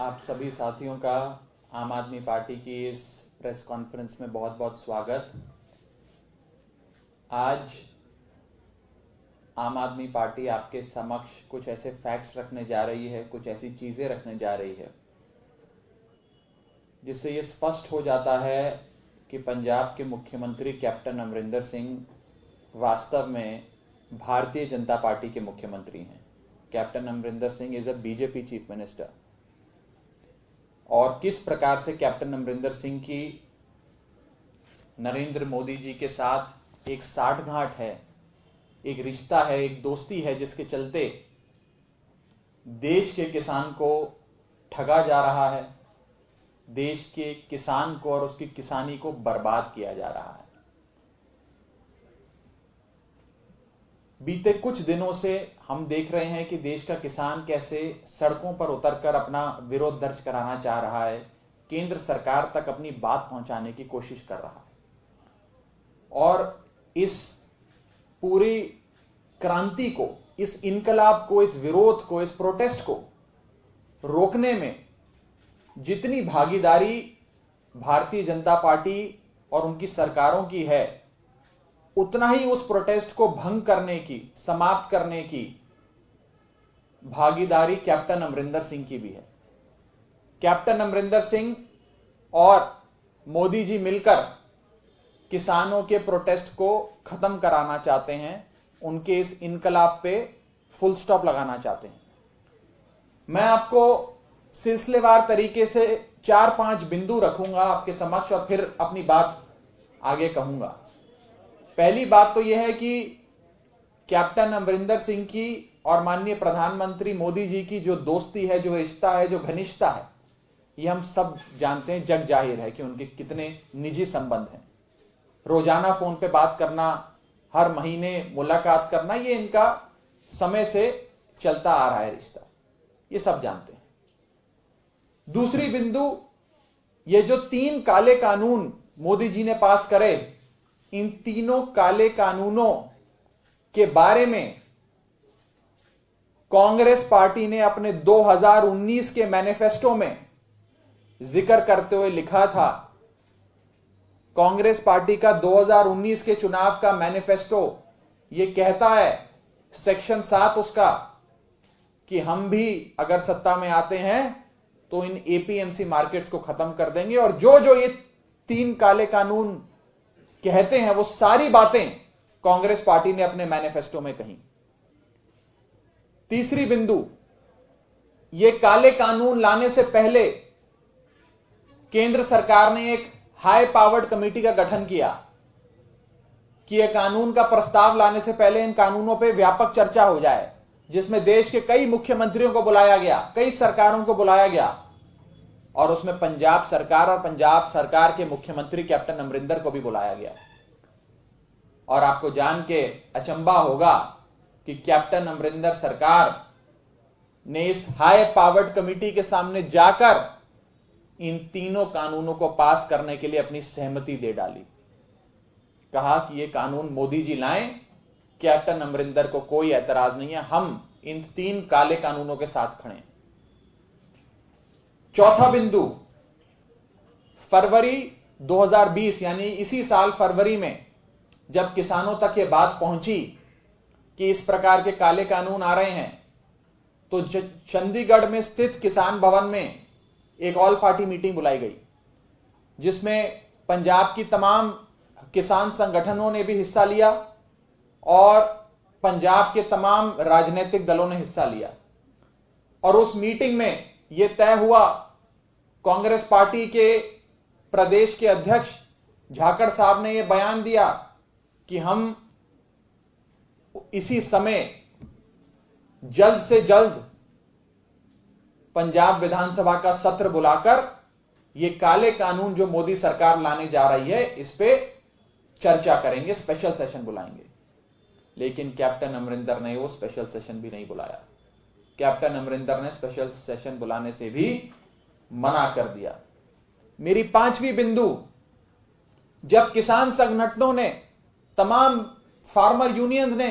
आप सभी साथियों का आम आदमी पार्टी की इस प्रेस कॉन्फ्रेंस में बहुत बहुत स्वागत। आज आम आदमी पार्टी आपके समक्ष कुछ ऐसे फैक्ट्स रखने जा रही है, कुछ ऐसी चीज़ें रखने जा रही है जिससे ये स्पष्ट हो जाता है कि पंजाब के मुख्यमंत्री कैप्टन अमरिंदर सिंह वास्तव में भारतीय जनता पार्टी के मुख्यमंत्री हैं। Captain Amarinder Singh is a BJP chief minister. और किस प्रकार से कैप्टन अमरिंदर सिंह की नरेंद्र मोदी जी के साथ एक साठगांठ है, एक रिश्ता है, एक दोस्ती है, जिसके चलते देश के किसान को ठगा जा रहा है, देश के किसान को और उसकी किसानी को बर्बाद किया जा रहा है। बीते कुछ दिनों से हम देख रहे हैं कि देश का किसान कैसे सड़कों पर उतरकर अपना विरोध दर्ज कराना चाह रहा है, केंद्र सरकार तक अपनी बात पहुंचाने की कोशिश कर रहा है। और इस पूरी क्रांति को, इस इनकलाब को, इस विरोध को, इस प्रोटेस्ट को रोकने में जितनी भागीदारी भारतीय जनता पार्टी और उनकी सरकारों की है, उतना ही उस प्रोटेस्ट को भंग करने की, समाप्त करने की भागीदारी कैप्टन अमरिंदर सिंह की भी है। कैप्टन अमरिंदर सिंह और मोदी जी मिलकर किसानों के प्रोटेस्ट को खत्म कराना चाहते हैं, उनके इस इनकलाब पे फुल स्टॉप लगाना चाहते हैं। मैं आपको सिलसिलेवार तरीके से 4-5 बिंदु रखूंगा आपके समक्ष और फिर अपनी बात आगे कहूंगा। पहली बात तो यह है कि कैप्टन अमरिंदर सिंह की और माननीय प्रधानमंत्री मोदी जी की जो दोस्ती है, जो रिश्ता है, जो घनिष्ठता है, ये हम सब जानते हैं, जग जाहिर है कि उनके कितने निजी संबंध हैं। रोजाना फोन पे बात करना, हर महीने मुलाकात करना, ये इनका समय से चलता आ रहा है रिश्ता, ये सब जानते हैं। दूसरी बिंदु, ये जो 3 काले कानून मोदी जी ने पास करे, इन तीनों काले कानूनों के बारे में कांग्रेस पार्टी ने अपने 2019 के मैनिफेस्टो में जिक्र करते हुए लिखा था। कांग्रेस पार्टी का 2019 के चुनाव का मैनिफेस्टो ये कहता है, सेक्शन 7 उसका, कि हम भी अगर सत्ता में आते हैं तो इन एपीएमसी मार्केट्स को खत्म कर देंगे। और जो जो ये 3 काले कानून कहते हैं, वो सारी बातें कांग्रेस पार्टी ने अपने मैनिफेस्टो में कही। तीसरी बिंदु, ये काले कानून लाने से पहले केंद्र सरकार ने एक हाई पावर्ड कमेटी का गठन किया कि यह कानून का प्रस्ताव लाने से पहले इन कानूनों पर व्यापक चर्चा हो जाए, जिसमें देश के कई मुख्यमंत्रियों को बुलाया गया, कई सरकारों को बुलाया गया, और उसमें पंजाब सरकार और पंजाब सरकार के मुख्यमंत्री कैप्टन अमरिंदर को भी बुलाया गया। और आपको जान के अचंभा होगा कि कैप्टन अमरिंदर सरकार ने इस हाई पावर्ड कमेटी के सामने जाकर इन तीनों कानूनों को पास करने के लिए अपनी सहमति दे डाली। कहा कि ये कानून मोदी जी लाएं, कैप्टन अमरिंदर को कोई ऐतराज नहीं है, हम इन 3 काले कानूनों के साथ खड़े हैं। चौथा बिंदु, फरवरी 2020 यानी इसी साल फरवरी में जब किसानों तक ये बात पहुंची कि इस प्रकार के काले कानून आ रहे हैं, तो चंडीगढ़ में स्थित किसान भवन में एक ऑल पार्टी मीटिंग बुलाई गई, जिसमें पंजाब की तमाम किसान संगठनों ने भी हिस्सा लिया और पंजाब के तमाम राजनीतिक दलों ने हिस्सा लिया। और उस मीटिंग में यह तय हुआ, कांग्रेस पार्टी के प्रदेश के अध्यक्ष झाकड़ साहब ने यह बयान दिया कि हम इसी समय जल्द से जल्द पंजाब विधानसभा का सत्र बुलाकर ये काले कानून जो मोदी सरकार लाने जा रही है, इस पे चर्चा करेंगे, स्पेशल सेशन बुलाएंगे। लेकिन कैप्टन अमरिंदर ने वो स्पेशल सेशन भी नहीं बुलाया। कैप्टन अमरिंदर ने स्पेशल सेशन बुलाने से भी मना कर दिया। मेरी 5वीं बिंदु, जब किसान संगठनों ने, तमाम फार्मर यूनियंस ने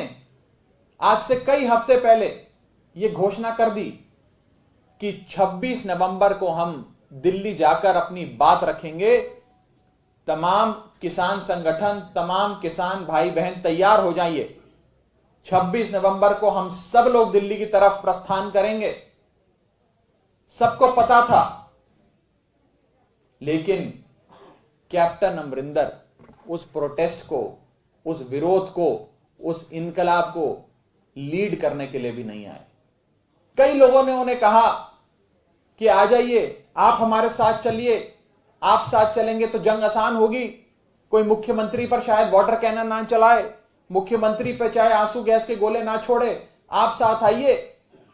आज से कई हफ्ते पहले यह घोषणा कर दी कि 26 नवंबर को हम दिल्ली जाकर अपनी बात रखेंगे। तमाम किसान संगठन, तमाम किसान भाई बहन तैयार हो जाइए। 26 नवंबर को हम सब लोग दिल्ली की तरफ प्रस्थान करेंगे। सबको पता था, लेकिन कैप्टन अमरिंदर उस प्रोटेस्ट को, उस विरोध को, उस इनकलाब को लीड करने के लिए भी नहीं आए। कई लोगों ने उन्हें कहा कि आ जाइए, आप हमारे साथ चलिए, आप साथ चलेंगे तो जंग आसान होगी। कोई मुख्यमंत्री पर शायद वाटर कैनन ना चलाए, मुख्यमंत्री पर चाहे आंसू गैस के गोले ना छोड़े, आप साथ आइए।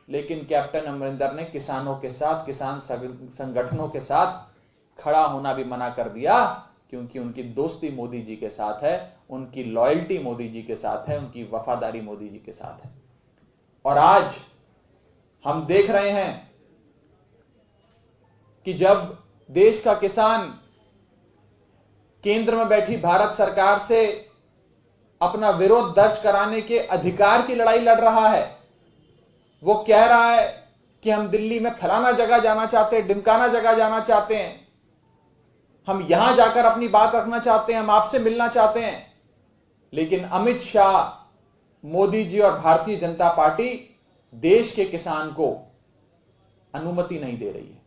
लेकिन कैप्टन अमरिंदर ने किसानों के साथ, किसान संगठनों के साथ खड़ा होना भी मना कर दिया, क्योंकि उनकी दोस्ती मोदी जी के साथ है, उनकी लॉयल्टी मोदी जी के साथ है, उनकी वफादारी मोदी जी के साथ है। और आज हम देख रहे हैं कि जब देश का किसान केंद्र में बैठी भारत सरकार से अपना विरोध दर्ज कराने के अधिकार की लड़ाई लड़ रहा है, वो कह रहा है कि हम दिल्ली में फलाना जगह जाना चाहते हैं, ढिमकाना जगह जाना चाहते हैं, हम यहां जाकर अपनी बात रखना चाहते हैं, हम आपसे मिलना चाहते हैं। लेकिन अमित शाह, मोदी जी और भारतीय जनता पार्टी देश के किसान को अनुमति नहीं दे रही है।